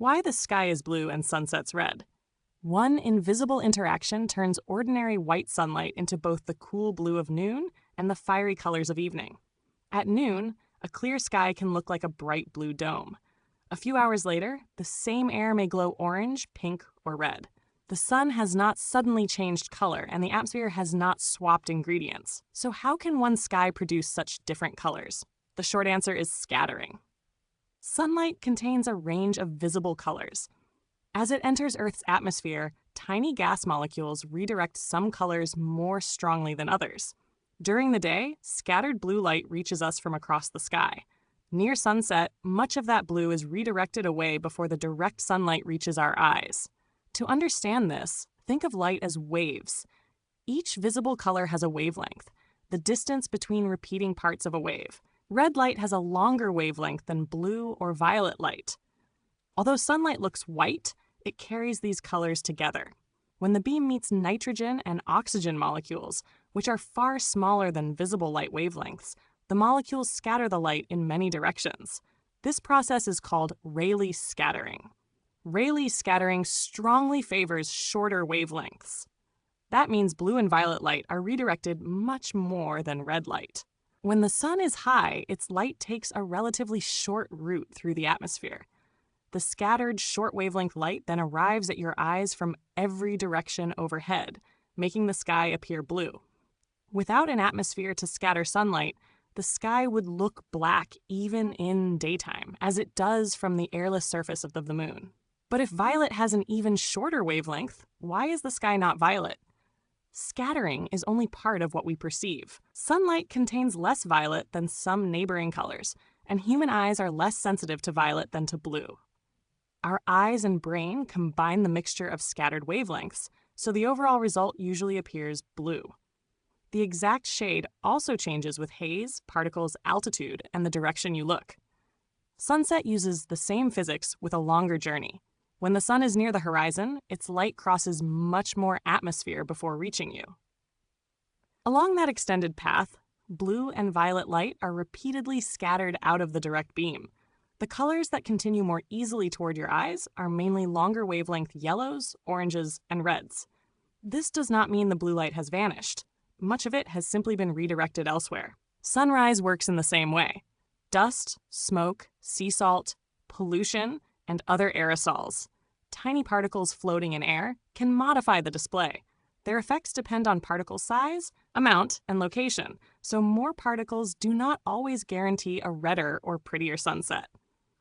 Why the sky is blue and sunsets red. One invisible interaction turns ordinary white sunlight into both the cool blue of noon and the fiery colors of evening. At noon, a clear sky can look like a bright blue dome. A few hours later, the same air may glow orange, pink, or red. The sun has not suddenly changed color, and the atmosphere has not swapped ingredients. So how can one sky produce such different colors? The short answer is scattering. Sunlight contains a range of visible colors. As it enters Earth's atmosphere, tiny gas molecules redirect some colors more strongly than others. During the day, scattered blue light reaches us from across the sky. Near sunset, much of that blue is redirected away before the direct sunlight reaches our eyes. To understand this, think of light as waves. Each visible color has a wavelength, the distance between repeating parts of a wave. Red light has a longer wavelength than blue or violet light. Although sunlight looks white, it carries these colors together. When the beam meets nitrogen and oxygen molecules, which are far smaller than visible light wavelengths, the molecules scatter the light in many directions. This process is called Rayleigh scattering. Rayleigh scattering strongly favors shorter wavelengths. That means blue and violet light are redirected much more than red light. When the sun is high, its light takes a relatively short route through the atmosphere. The scattered short wavelength light then arrives at your eyes from every direction overhead, making the sky appear blue. Without an atmosphere to scatter sunlight, the sky would look black even in daytime, as it does from the airless surface of the moon. But if violet has an even shorter wavelength, why is the sky not violet? Scattering is only part of what we perceive. Sunlight contains less violet than some neighboring colors, and human eyes are less sensitive to violet than to blue. Our eyes and brain combine the mixture of scattered wavelengths, so the overall result usually appears blue. The exact shade also changes with haze, particles, altitude, and the direction you look. Sunset uses the same physics with a longer journey. When the sun is near the horizon, its light crosses much more atmosphere before reaching you. Along that extended path, blue and violet light are repeatedly scattered out of the direct beam. The colors that continue more easily toward your eyes are mainly longer wavelength yellows, oranges, and reds. This does not mean the blue light has vanished. Much of it has simply been redirected elsewhere. Sunrise works in the same way. Dust, smoke, sea salt, pollution, and other aerosols, tiny particles floating in air, can modify the display. Their effects depend on particle size, amount, and location, so more particles do not always guarantee a redder or prettier sunset.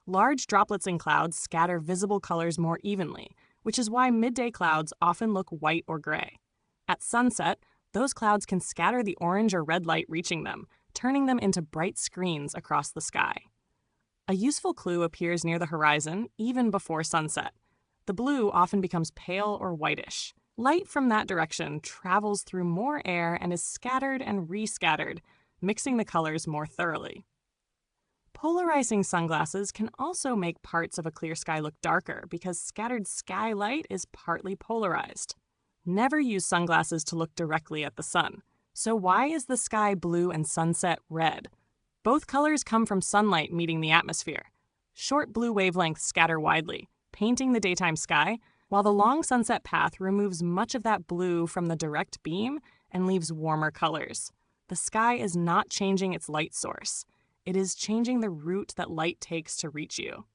Large droplets in clouds scatter visible colors more evenly, which is why midday clouds often look white or gray. At sunset, those clouds can scatter the orange or red light reaching them, turning them into bright screens across the sky. A useful clue appears near the horizon even before sunset. The blue often becomes pale or whitish. Light from that direction travels through more air and is scattered and rescattered, mixing the colors more thoroughly. Polarizing sunglasses can also make parts of a clear sky look darker because scattered sky light is partly polarized. Never use sunglasses to look directly at the sun. So why is the sky blue and sunset red? Both colors come from sunlight meeting the atmosphere. Short blue wavelengths scatter widely, painting the daytime sky, while the long sunset path removes much of that blue from the direct beam and leaves warmer colors. The sky is not changing its light source. It is changing the route that light takes to reach you.